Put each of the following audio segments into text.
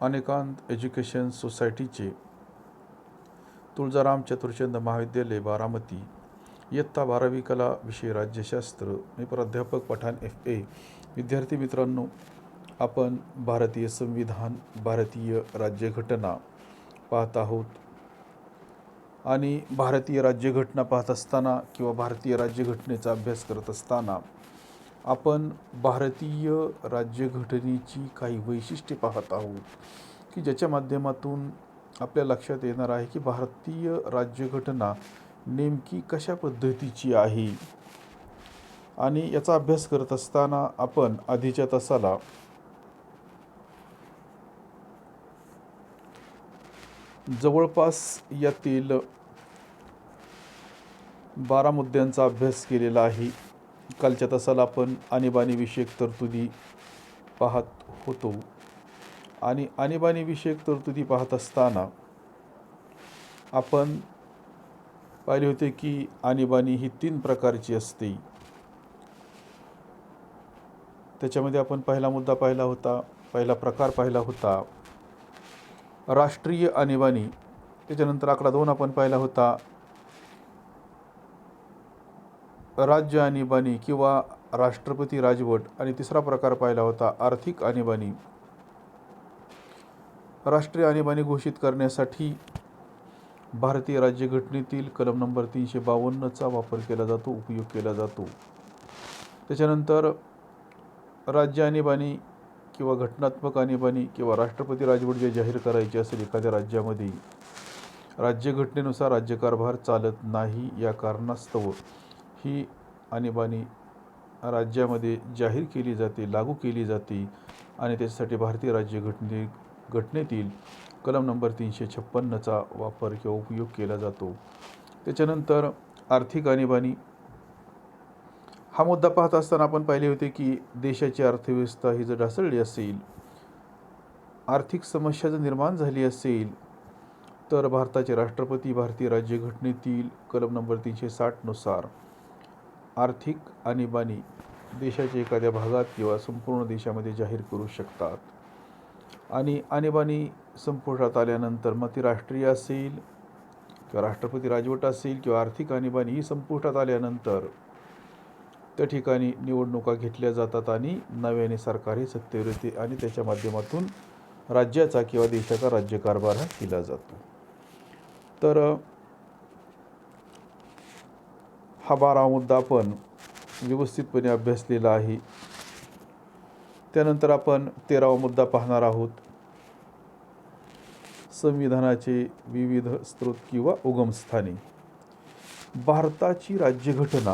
अनेकांत education सोसायटीचे तुळजाराम चतुर्चंद महाविद्यालय बारामती इयत्ता 12वी कला विषय राज्यशास्त्र. मी प्राध्यापक पठाण FA. विद्यार्थी मित्रांनो, आपण भारतीय संविधान, भारतीय राज्यघटना पाहत आहोत आणि भारतीय राज्यघटना पाहत असताना किंवा भारतीय राज्यघटनेचा अभ्यास करत असताना आपण भारतीय राज्यघटनेची काही वैशिष्ट्ये पाहत आहोत की ज्याच्या माध्यमातून आपल्या लक्षात येणार आहे की भारतीय राज्यघटना नेमकी कशा पद्धतीची आहे. आणि याचा अभ्यास करत असताना आपण आधीच्या तासाला जवळपास यातील 12 मुद्द्यांचा अभ्यास केलेला आहे. कालच्या तासाला आपण आणीबाणी विषयक तरतुदी पाहत होतो आणि आणीबाणी विषयक तरतुदी पाहत असताना आपण पाहिले होते की आणीबाणी ही 3 प्रकारची असते. त्याच्यामध्ये आपण पहिला मुद्दा पाहिला होता, पहिला प्रकार पाहिला होता राष्ट्रीय आणीबाणी. त्याच्यानंतर आकडा 2 आपण पाहिला होता राज्य आणीबाणी किंवा राष्ट्रपती राजवट आणि तिसरा प्रकार पाहिला होता आर्थिक आणीबाणी. राष्ट्रीय आणीबाणी घोषित करण्यासाठी भारतीय राज्यघटनेतील कलम नंबर 352चा वापर केला जातो, उपयोग केला जातो. त्याच्यानंतर राज्य आणीबाणी किंवा घटनात्मक आणीबाणी किंवा राष्ट्रपती राजवट जे जाहीर करायची असेल एखाद्या राज्यामध्ये, राज्यघटनेनुसार राज्यकारभार चालत नाही या कारणास्तव ही आणीबाणी राज्यामध्ये जाहीर केली जाते, लागू केली जाते आणि त्याच्यासाठी भारतीय राज्यघटनेतील कलम नंबर 356चा वापर किंवा उपयोग केला जातो. त्याच्यानंतर आर्थिक आणीबाणी हा मुद्दा पाहत असताना आपण पाहिले होते की देशाची अर्थव्यवस्था ही जर ढासळली असेल, आर्थिक समस्या जर निर्माण झाली असेल, तर भारताचे राष्ट्रपती भारतीय राज्यघटनेतील कलम नंबर 360 नुसार आर्थिक आणीबाणी देशाच्या एखाद्या भागात किंवा संपूर्ण देशामध्ये जाहीर करू शकतात. आणि आणीबाणी संपुष्टात आल्यानंतर मग ती राष्ट्रीय असेल किंवा राष्ट्रपती राजवट असेल किंवा आर्थिक आणीबाणी ही संपुष्टात आल्यानंतर त्या ठिकाणी निवडणुका घेतल्या जातात आणि नव्याने सरकार हे सत्तेवर येते आणि त्याच्या माध्यमातून राज्याचा किंवा देशाचा राज्यकारभार हा केला जातो. तर हा 12वा मुद्दा आपण व्यवस्थितपणे अभ्यासलेला आहे. त्यानंतर आपण 13वा मुद्दा पाहणार आहोत, संविधानाचे विविध स्रोत किंवा उगमस्थाने. भारताची राज्यघटना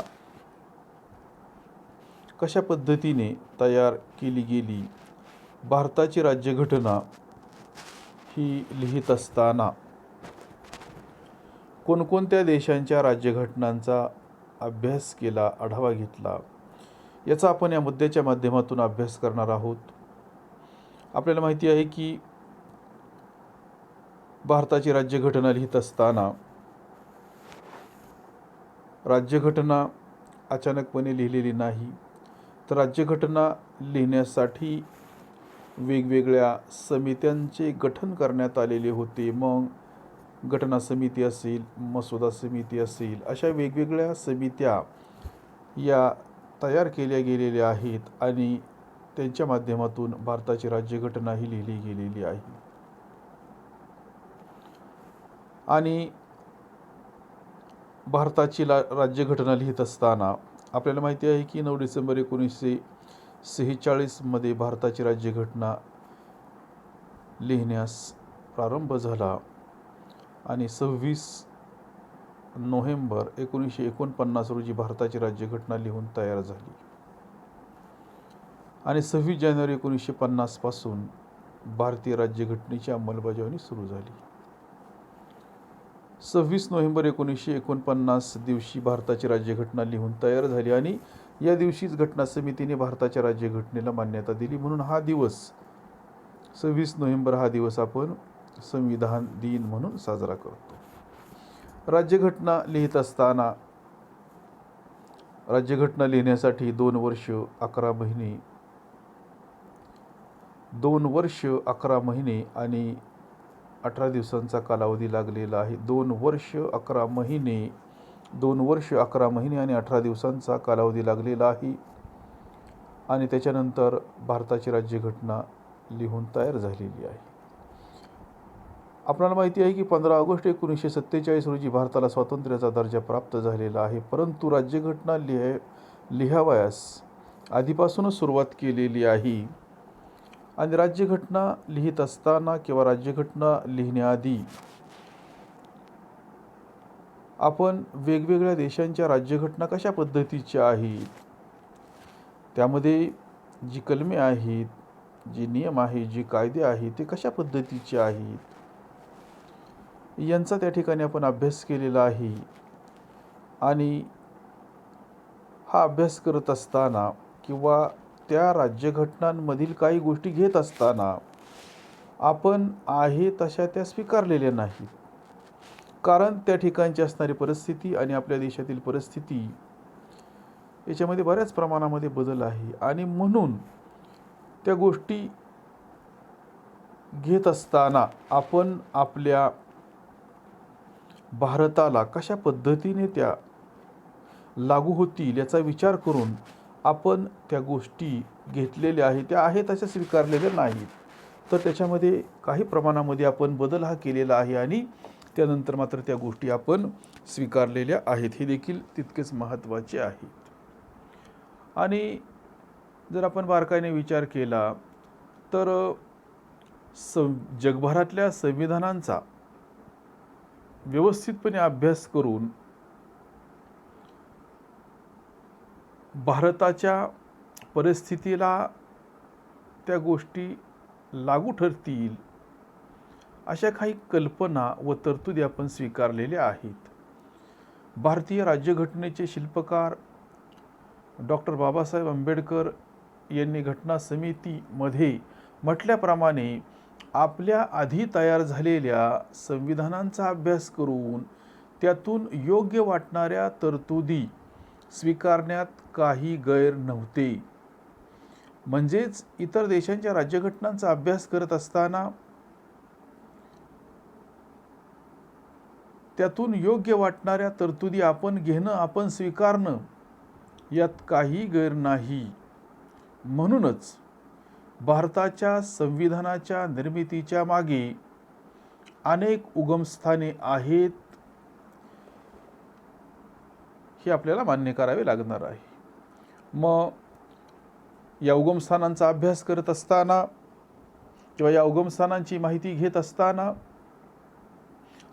कशा पद्धतीने तयार केली गेली. भारताची राज्यघटना ही लिहित असताना कोणकोणत्या देशांच्या राज्यघटनांचा अभ्यास केला, आढावा घेतला, याचा आपण या मुद्द्याच्या माध्यमातून अभ्यास करणार आहोत. आपल्याला माहिती आहे की भारताची राज्यघटना लिहित असताना राज्यघटना अचानकपणे लिहिलेली नाही, तर राज्यघटना लिहिण्यासाठी वेगवेगळ्या समित्यांचे गठन करण्यात आलेले होते. मग घटना समिती असेल, मसुदा समिती असेल, अशा वेगवेगळ्या समित्या या तयार केल्या गेलेल्या आहेत आणि त्यांच्या माध्यमातून भारताची राज्यघटना ही लिहिली गेलेली आहे. आणि भारताची राज्यघटना लिहित असताना आपल्याला माहिती आहे की 9 डिसेंबर 1946 मध्ये भारताची राज्यघटना लिहिण्यास प्रारंभ झाला आणि 26 नोव्हेंबर 1949 रोजी भारताची राज्यघटना लिहून तयार झाली आणि 26 जानेवारी 1950 पासून भारतीय राज्यघटनेची अंमलबजावणी सुरू झाली. 26 नोव्हेंबर 1949 दिवशी भारताची राज्यघटना लिहून तयार झाली आणि या दिवशीच घटना समितीने भारताच्या राज्यघटनेला मान्यता दिली. म्हणून हा दिवस 26 नोव्हेंबर हा दिवस आपण संविधान दिन म्हणून साजरा करतो. राज्यघटना लिहित असताना राज्यघटना लिहिण्यासाठी 2 वर्ष 11 महिने 2 वर्ष 11 महिने आणि 18 दिवसांचा कालावधी लागलेला आहे. 2 वर्ष 11 महिने 2 वर्ष 11 महिने आणि 18 दिवसांचा कालावधी लागलेला आहे. आणि त्याच्यानंतर भारताची राज्यघटना लिहून तयार झालेली आहे. आपल्याला माहिती आहे की 15 ऑगस्ट 1947 रोजी भारताला स्वातंत्र्याचा दर्जा प्राप्त झालेला आहे. परंतु राज्यघटना लिहावयास आधीपासूनच सुरुवात केलेली आहे. आणि राज्यघटना लिहित असताना किंवा राज्यघटना लिहिण्याआधी आपण वेगवेगळ्या देशांच्या राज्यघटना कशा पद्धतीच्या आहेत, त्यामध्ये जी कलमे आहेत, जे नियम आहेत, जे कायदे आहेत, ते कशा पद्धतीचे आहेत यांचा त्या ठिकाणी आपण अभ्यास केलेला आहे. आणि हा अभ्यास करत असताना किंवा त्या राज्यघटनांमधील काही गोष्टी घेत असताना आपण आहे तशा त्या स्वीकारलेल्या नाहीत. कारण त्या ठिकाणची असणारी परिस्थिती आणि आपल्या देशातील परिस्थिती याच्यामध्ये बऱ्याच प्रमाणामध्ये बदल आहे. आणि म्हणून त्या गोष्टी घेत असताना आपण आपल्या भारताला कशा पद्धतीने त्या लागू होतील याचा विचार करून आपण त्या गोष्टी घेतलेल्या आहेत, त्या आहेत तशा स्वीकारलेल्या नाहीत. तर त्याच्यामध्ये काही प्रमाणामध्ये आपण बदल हा केलेला आहे आणि त्यानंतर मात्र त्या गोष्टी आपण स्वीकारलेल्या आहेत. हे देखील तितकेच महत्त्वाचे आहे. आणि जर आपण बारकाईने विचार केला तर जगभरातल्या संविधानांचा व्यवस्थितपणे अभ्यास करून भारताच्या परिस्थितीला त्या गोष्टी लागू ठरतील अशा काही कल्पना व तरतुदी आपण स्वीकारलेल्या आहेत. भारतीय राज्यघटनेचे शिल्पकार डॉक्टर बाबासाहेब आंबेडकर यांनी घटना समितीमध्ये म्हटल्याप्रमाणे आपल्या आधी तयार झालेल्या संविधानांचा अभ्यास करून त्यातून योग्य वाटणाऱ्या तरतुदी स्वीकारण्यात काही गैर नव्हते. म्हणजेच इतर देशांच्या राज्यघटनांचा अभ्यास करत असताना त्यातून योग्य वाटणाऱ्या तरतुदी आपण घेणं, आपण स्वीकारणं यात काही गैर नाही. म्हणूनच भारताच्या संविधानाच्या निर्मितीच्या मागे अनेक उगमस्थाने आहेत हे आपल्याला मान्य करावे लागणार आहे. मग या उगमस्थानांचा अभ्यास करत असताना किंवा या उगमस्थानांची माहिती घेत असताना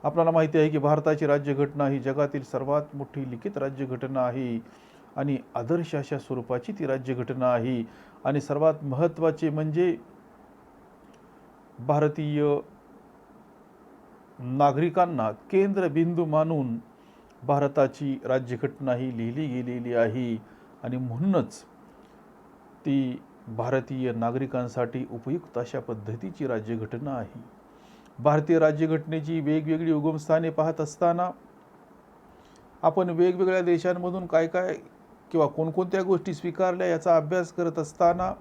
आपल्याला माहिती आहे की भारताची राज्यघटना ही जगातील सर्वात मोठी लिखित राज्यघटना आहे आणि आदर्श अशा स्वरूपाची ती राज्यघटना आहे. आणि सर्वात महत्त्वाचे म्हणजे भारतीय नागरिकांना केंद्रबिंदू मानून भारताची राज्यघटना ही लिहिली गेलेली आहे आणि म्हणूनच ती भारतीय नागरिकांसाठी उपयुक्त अशा पद्धतीची राज्यघटना आहे. भारतीय राज्यघटनेची वेगवेगळी उगमस्थाने पाहत असताना आपण वेगवेगळ्या देशांमधून काय किंवा कोणकोणत्या गोष्टी स्वीकारल्या याचा अभ्यास करत असताना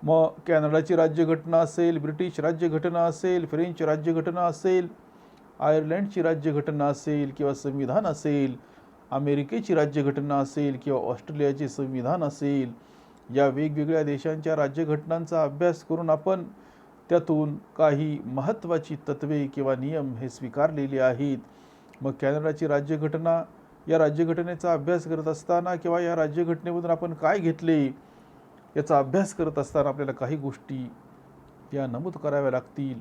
मग कॅनडाची राज्यघटना असेल, ब्रिटिश राज्यघटना असेल, फ्रेंच राज्यघटना असेल, आयर्लंडची राज्यघटना असेल किंवा संविधान असेल, अमेरिकेची राज्यघटना असेल किंवा ऑस्ट्रेलियाचे संविधान असेल, या वेगवेगळ्या देशांच्या राज्यघटनांचा अभ्यास करून आपण त्यातून काही महत्त्वाची तत्त्वे किंवा नियम हे स्वीकारलेले आहेत. मग कॅनडाची राज्यघटना, या राज्यघटनेचा अभ्यास करत असताना किंवा या राज्यघटनेमधून आपण काय घेतले याचा अभ्यास करत असताना आपल्याला काही गोष्टी या नमूद कराव्या लागतील.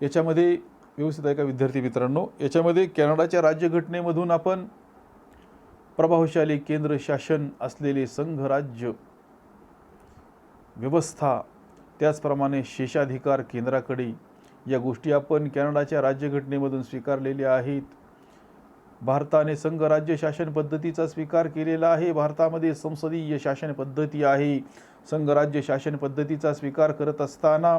याच्यामध्ये व्यवस्थित आहे का विद्यार्थी मित्रांनो, याच्यामध्ये कॅनडाच्या राज्यघटनेमधून आपण प्रभावशाली केंद्र शासन असलेले संघराज्य व्यवस्था, त्याचप्रमाणे शेषाधिकार केंद्राकडे, या गोष्टी आपण कॅनडाच्या राज्यघटनेमधून स्वीकारलेल्या आहेत. भारताने संघराज्य शासन पद्धतीचा स्वीकार केलेला आहे. भारतामध्ये संसदीय शासन पद्धती आहे. संघराज्य शासन पद्धतीचा स्वीकार करत असताना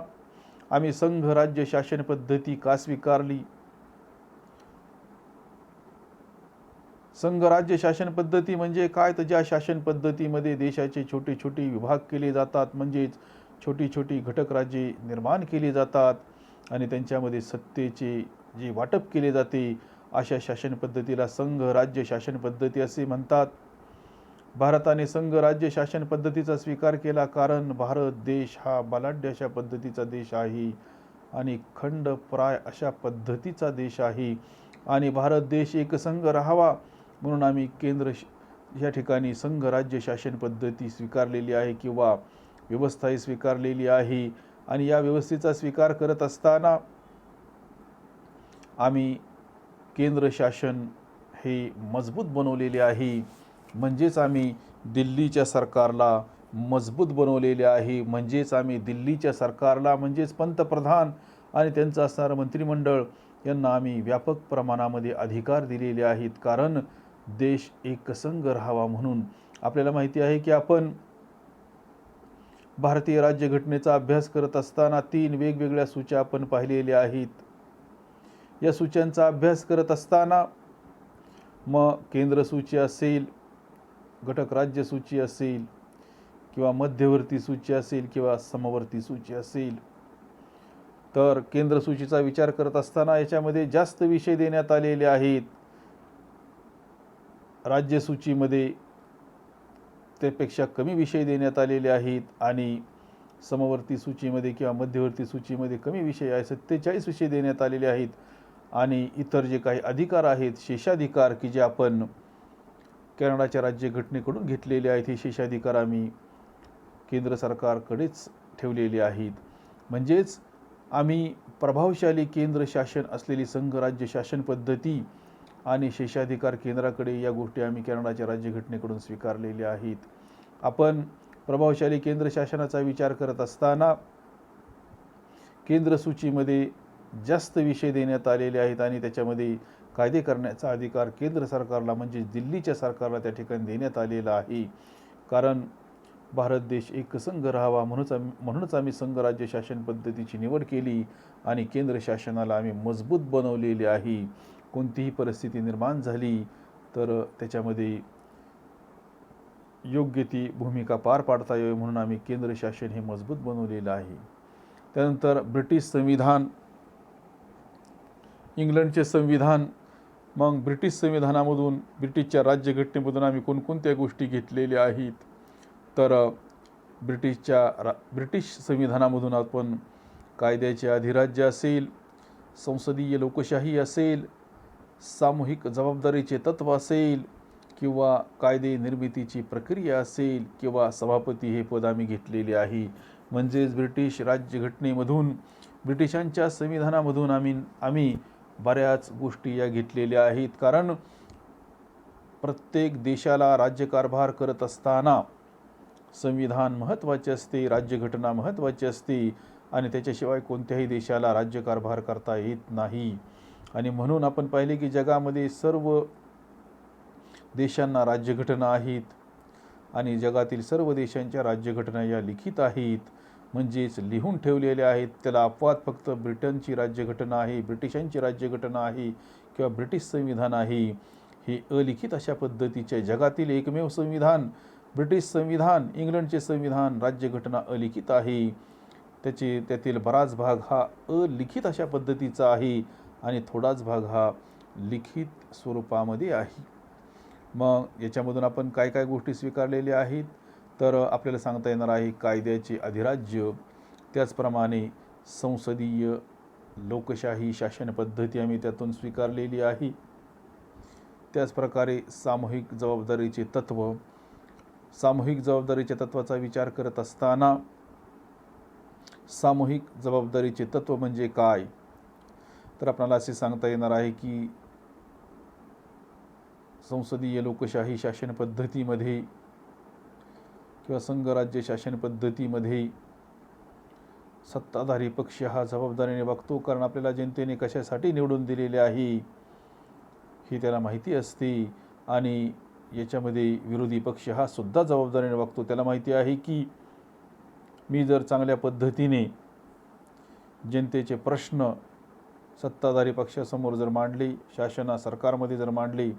आम्ही संघराज्य शासन पद्धती का स्वीकारली? संघराज्य शासन पद्धती म्हणजे काय? तर ज्या शासन पद्धतीमध्ये देशाचे छोटे छोटे विभाग केले जातात, म्हणजेच छोटी छोटी घटक राज्ये निर्माण केली जातात आणि त्यांच्यामध्ये सत्तेचे जे वाटप केले जाते, अशा शासन पद्धतीला संघराज्य शासन पद्धती असे म्हणतात. भारताने संघराज्य शासन पद्धतीचा स्वीकार केला कारण भारत देश हा बलाढ्य अशा पद्धतीचा देश आहे आणि खंडप्राय अशा पद्धतीचा देश आहे आणि भारत देश एकसंघ राहावा म्हणून आम्ही या ठिकाणी संघराज्य शासन पद्धती स्वीकारलेली आहे किंवा व्यवस्थाही स्वीकारलेली आहे. आणि या व्यवस्थेचा स्वीकार करत असताना आम्ही केंद्र शासन हे मजबूत बनवलेले आहे, म्हणजेच आम्ही दिल्लीच्या सरकारला मजबूत बनवलेले आहे, म्हणजेच आम्ही दिल्लीच्या सरकारला म्हणजेच पंतप्रधान आणि त्यांचं असणारं मंत्रिमंडळ यांना आम्ही व्यापक प्रमाणामध्ये अधिकार दिलेले आहेत. कारण देश एकसंघ राहावा म्हणून. आपल्याला माहिती आहे की आपण भारतीय राज्यघटनेचा अभ्यास करत असताना 3 वेगवेगळ्या सूच्या आपण पाहिलेल्या आहेत. या सूच्यांचा अभ्यास करत असताना मग केंद्र सूची असेल, घटक राज्य सूची असेल किंवा मध्यवर्ती सूची असेल किंवा समवर्ती सूची असेल, तर केंद्र सूचीचा विचार करत असताना याच्यामध्ये जास्त विषय देण्यात आलेले आहेत. राज्य सूचीमध्ये त्यापेक्षा कमी विषय देण्यात आलेले आहेत आणि समवर्ती सूचीमध्ये किंवा मध्यवर्ती सूचीमध्ये कमी विषय आहे, 47 विषय देण्यात आलेले आहेत. आणि इतर जे काही अधिकार आहेत, शेषाधिकार, की जे आपण कॅनडाच्या राज्यघटनेकडून घेतलेले आहेत, हे शेषाधिकार आम्ही केंद्र सरकारकडेच ठेवलेले आहेत. म्हणजेच आम्ही प्रभावशाली केंद्र शासन असलेली संघराज्य शासन पद्धती आणि शेषाधिकार केंद्राकडे, या गोष्टी आम्ही कॅनडाच्या राज्यघटनेकडून स्वीकारलेल्या आहेत. आपण प्रभावशाली केंद्र शासनाचा विचार करत असताना केंद्र सूचीमध्ये जास्त विषय देण्यात आलेले आहेत आणि त्याच्यामध्ये कायदे करण्याचा अधिकार केंद्र सरकारला म्हणजे दिल्लीच्या सरकारला त्या ठिकाणी देण्यात आलेला आहे. कारण भारत देश एकसंघ राहावा म्हणूनच आम्ही संघराज्य शासन पद्धतीची निवड केली आणि केंद्र शासनाला आम्ही मजबूत बनवलेले आहे. कोणतीही परिस्थिती निर्माण झाली तर त्याच्यामध्ये योग्य ती भूमिका पार पाडता यावी म्हणून आम्ही केंद्र शासन हे मजबूत बनवलेलं आहे. त्यानंतर ब्रिटिश संविधान, इंग्लंडचे संविधान. मग ब्रिटिश संविधानामधून, ब्रिटिशच्या राज्यघटनेमधून आम्ही कोणकोणत्या गोष्टी घेतलेल्या आहेत, तर ब्रिटिश संविधानामधून आपण कायद्याचे अधिराज्य असेल, संसदीय लोकशाही असेल, सामूहिक जबाबदारीचे तत्व असेल किंवा कायदे निर्मितीची प्रक्रिया असेल किंवा सभापती हे पद आम्ही घेतलेले आहे. म्हणजेच ब्रिटिश राज्यघटनेमधून, ब्रिटिशांच्या संविधानामधून आम्ही बऱ्याच गोष्टी या घेतलेल्या आहेत. कारण प्रत्येक देशाला राज्यकारभार करत असताना संविधान महत्त्वाचे असते, राज्यघटना महत्त्वाची असते आणि त्याच्याशिवाय कोणत्याही देशाला राज्यकारभार करता येत नाही. आणि म्हणून आपण पाहिले की जगामध्ये सर्व देशांना राज्यघटना आहेत आणि जगातील सर्व देशांच्या राज्यघटना या लिखित आहेत, म्हणजेच लिहून ठेवलेल्या आहेत. त्याला अपवाद फक्त ब्रिटनची राज्यघटना आहे, ब्रिटिशांची राज्यघटना आहे किंवा ब्रिटिश संविधान आहे. हे अलिखित अशा पद्धतीचे जगातील एकमेव संविधान ब्रिटिश संविधान, इंग्लंडचे संविधान, राज्यघटना अलिखित आहे. त्यातील बराच भाग हा अलिखित अशा पद्धतीचा आहे आणि थोडाच भाग हा लिखित स्वरूपामध्ये आहे. मग याच्यामधून आपण काय काय गोष्टी स्वीकारलेल्या आहेत, तर आपल्याला सांगता येणार आहे कायद्याचे अधिराज्य, त्याचप्रमाणे संसदीय लोकशाही शासन पद्धती आम्ही त्यातून स्वीकारलेली आहे. त्याचप्रकारे सामूहिक जबाबदारीचे तत्व. सामूहिक जबाबदारीच्या तत्वाचा विचार करत असताना सामूहिक जबाबदारीचे तत्व म्हणजे काय, तर आपल्याला असे सांगता येणार आहे की संसदीय लोकशाही शासन पद्धतीमध्ये किंवा संघराज्य शासन पद्धतीमध्ये सत्ताधारी पक्ष हा जबाबदारीने बघतो. कारण आपल्याला जनतेने कशासाठी निवडून दिलेले आहे ही त्याला माहिती असते आणि याच्यामध्ये विरोधी पक्ष हा सुद्धा जबाबदारीने बघतो. त्याला माहिती आहे की मी जर चांगल्या पद्धतीने जनतेचे प्रश्न सत्ताधारी पक्षासमोर जर मांडले, सरकारमध्ये जर मांडले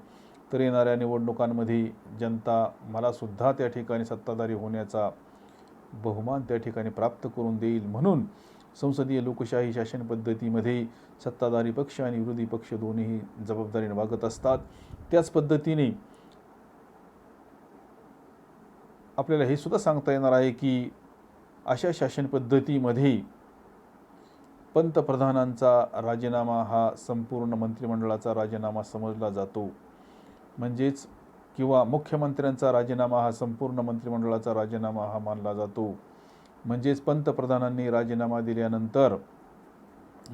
तर येणाऱ्या निवडणुकांमध्ये जनता मलासुद्धा त्या ठिकाणी सत्ताधारी होण्याचा बहुमान त्या ठिकाणी प्राप्त करून देईल. म्हणून संसदीय लोकशाही शासन पद्धतीमध्ये सत्ताधारी पक्ष आणि विरोधी पक्ष दोन्ही जबाबदारीने वागत असतात. त्याच पद्धतीने आपल्याला हे सुद्धा सांगता येणार आहे की अशा शासन पद्धतीमध्ये पंतप्रधानांचा राजीनामा हा संपूर्ण मंत्रिमंडळाचा राजीनामा समजला जातो. म्हणजेच किंवा मुख्यमंत्र्यांचा राजीनामा हा संपूर्ण मंत्रिमंडळाचा राजीनामा हा मानला जातो. म्हणजेच पंतप्रधानांनी राजीनामा दिल्यानंतर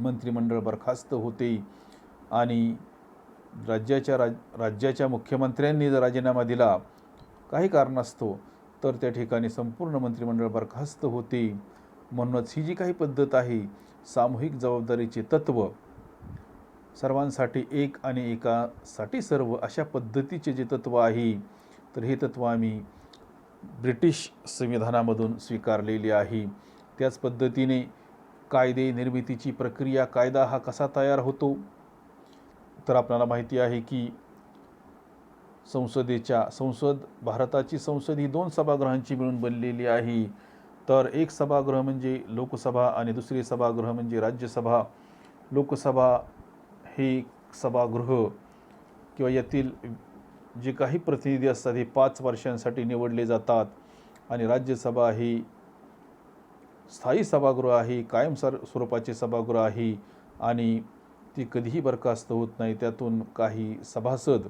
मंत्रिमंडळ बरखास्त होते आणि राज्याच्या मुख्यमंत्र्यांनी जर राजीनामा दिला काही कारणास्तव तर त्या ठिकाणी संपूर्ण मंत्रिमंडळ बरखास्त होते. म्हणूनच ही जी काही पद्धत आहे, सामूहिक जबाबदारीचे तत्त्व, सर्वांसाठी एक आणि एकासाठी सर्व, अशा पद्धतीचे जे तत्त्व आहे, तर हे तत्त्व आम्ही ब्रिटिश संविधानामधून स्वीकारलेले आहे. त्याच पद्धतीने कायदे निर्मितीची प्रक्रिया, कायदा हा कसा तयार होतो, तर आपल्याला माहिती आहे की भारताची संसद ही 2 सभागृहांची मिळून बनलेली आहे. तर एक सभागृह म्हणजे लोकसभा आणि दुसरे सभागृह म्हणजे राज्यसभा. लोकसभा हे सभागृह किंवा यातील जे काही प्रतिनिधी असतात हे 5 वर्षांसाठी निवडले जातात आणि राज्यसभा ही स्थायी सभागृह आहे, कायम स्वरूपाचे सभागृह आहे आणि ती कधीही बरखास्त होत नाही. त्यातून काही सभासद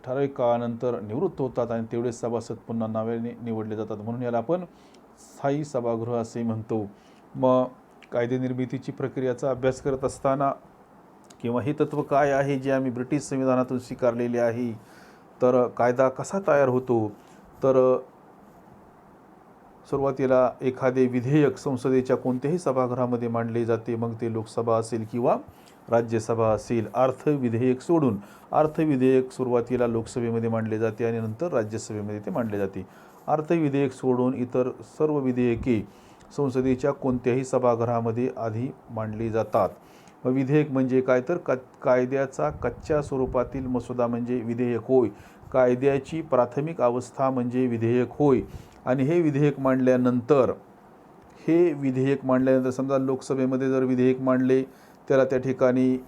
ठराविक काळानंतर निवृत्त होतात आणि तेवढेच सभासद पुन्हा नव्याने निवडले जातात. म्हणून याला आपण स्थायी सभागृह असे म्हणतो. मग कायदे निर्मितीची प्रक्रियाचा अभ्यास करत असताना किंवा हे तत्त्व काय आहे जे आम्ही ब्रिटिश संविधानातून स्वीकारलेले आहे, तर कायदा कसा तयार होतो, तर सुरुवातीला एखादे विधेयक संसदेच्या कोणत्याही सभागृहामध्ये मांडले जाते. मग ते लोकसभा असेल किंवा राज्यसभा असेल. अर्थविधेयक सोडून अर्थविधेयक सुरुवातीला लोकसभेमध्ये मांडले जाते आणि नंतर राज्यसभेमध्ये ते मांडले जाते. अर्थविधेयक सोडून इतर सर्व विधेयके संसदेच्या कोणत्याही सभागृहामध्ये आधी मांडली जातात. मग विधेयक म्हणजे काय, तर कायद्याचा कच्च्या स्वरूपातील मसुदा म्हणजे विधेयक होय. कायद्याची प्राथमिक अवस्था म्हणजे विधेयक होय. आणि हे विधेयक मांडल्यानंतर समजा लोकसभेमध्ये जर विधेयक मांडले, त्याला त्या ठिकाणी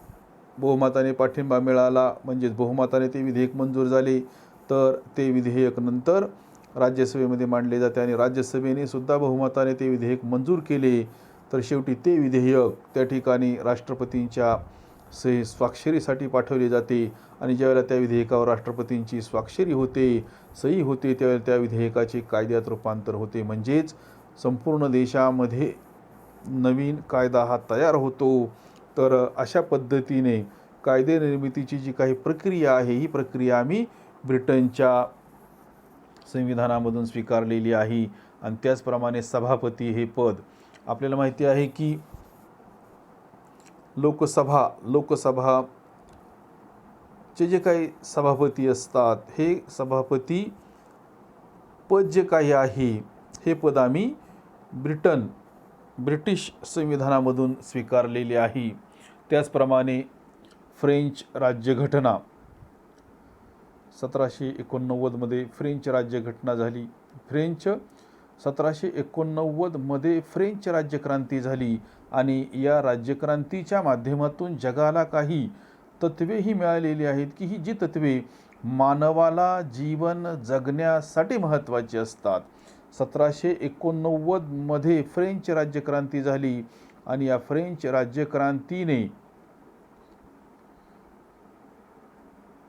बहुमताने पाठिंबा मिळाला, म्हणजेच बहुमताने ते विधेयक मंजूर झाले, तर ते विधेयक नंतर राज्यसभेमध्ये मांडले जाते आणि राज्यसभेने सुद्धा बहुमताने ते विधेयक मंजूर केले, तर शेवटी ते विधेयक त्या ठिकाणी राष्ट्रपतींच्या स्वाक्षरीसाठी पाठवले जाते आणि ज्यावेळेला त्या विधेयकावर राष्ट्रपतींची स्वाक्षरी होते, सही होते, त्यावेळेला त्या विधेयकाचे कायद्यात रूपांतर होते. म्हणजेच संपूर्ण देशामध्ये नवीन कायदा हा तयार होतो. तर अशा पद्धतीने कायदे निर्मितीची जी काही प्रक्रिया आहे, ही प्रक्रिया आम्ही ब्रिटनच्या संविधानामधून स्वीकारलेली आहे. आणि त्याचप्रमाणे सभापती हे पद आपल्याला माहिती आहे की लोकसभाचे जे काही सभापती असतात, हे सभापती पद जे काही आहे, हे पद आम्ही ब्रिटिश संविधानामधून स्वीकारलेले आहे. त्याचप्रमाणे फ्रेंच राज्यघटना 1789 फ्रेंच राज्यघटना झाली. 1789 फ्रेंच राज्यक्रांती झाली आणि या राज्यक्रांतीच्या माध्यमातून जगाला काही तत्त्वेही मिळालेली आहेत की ही जी तत्त्वे मानवाला जीवन जगण्यासाठी महत्त्वाची असतात. 1789 फ्रेंच राज्यक्रांती झाली आणि या फ्रेंच राज्यक्रांतीने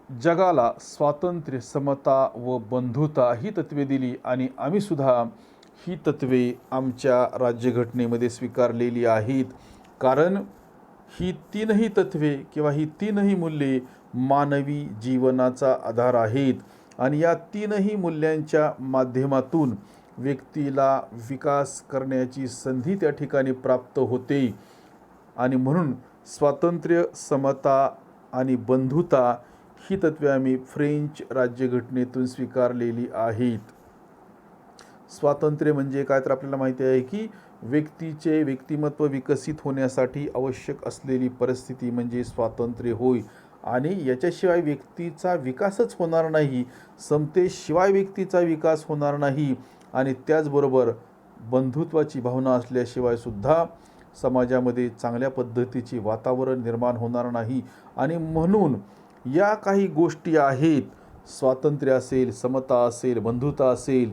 जगाला स्वातंत्र्य, समता व बंधुता ही तत्त्वे दिली आणि आम्ही सुद्धा ही तत्त्वे आमच्या राज्यघटनेमध्ये स्वीकारलेली आहेत. कारण ही तीनही तत्त्वे किंवा ही तीनही मूल्ये मानवी जीवनाचा आधार आहेत आणि या तीनही मूल्यांच्या माध्यमातून व्यक्तीला विकास करण्याची संधी त्या ठिकाणी प्राप्त होते. आणि म्हणून स्वातंत्र्य, समता आणि बंधुता ही तत्त्वे आम्ही फ्रेंच राज्यघटनेतून स्वीकारलेली आहेत. स्वातंत्र्य म्हणजे काय, तर आपल्याला माहिती आहे की व्यक्तीचे व्यक्तिमत्व विकसित होण्यासाठी आवश्यक असलेली परिस्थिती म्हणजे स्वातंत्र्य होय. आणि याच्याशिवाय व्यक्तीचा विकासच होणार नाही, समतेशिवाय व्यक्तीचा विकास होणार नाही आणि त्याचबरोबर बंधुत्वाची भावना असल्याशिवाय सुद्धा समाजामध्ये चांगल्या पद्धतीचे वातावरण निर्माण होणार नाही. आणि म्हणून या काही गोष्टी आहेत, स्वातंत्र्य असेल, समता असेल, बंधुता असेल,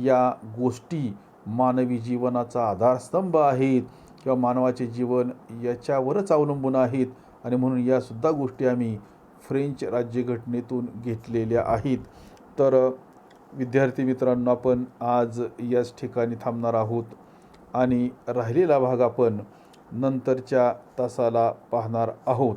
या गोष्टी मानवी जीवनाचा आधारस्तंभ आहेत किंवा मानवाचे जीवन याच्यावरच अवलंबून आहेत. आणि म्हणून यासुद्धा गोष्टी आम्ही फ्रेंच राज्यघटनेतून घेतलेल्या आहेत. तर विद्यार्थी मित्रांनो, आपण आज याच ठिकाणी थांबणार आहोत आणि राहिलेला भाग आपण नंतरच्या तासाला पाहणार आहोत.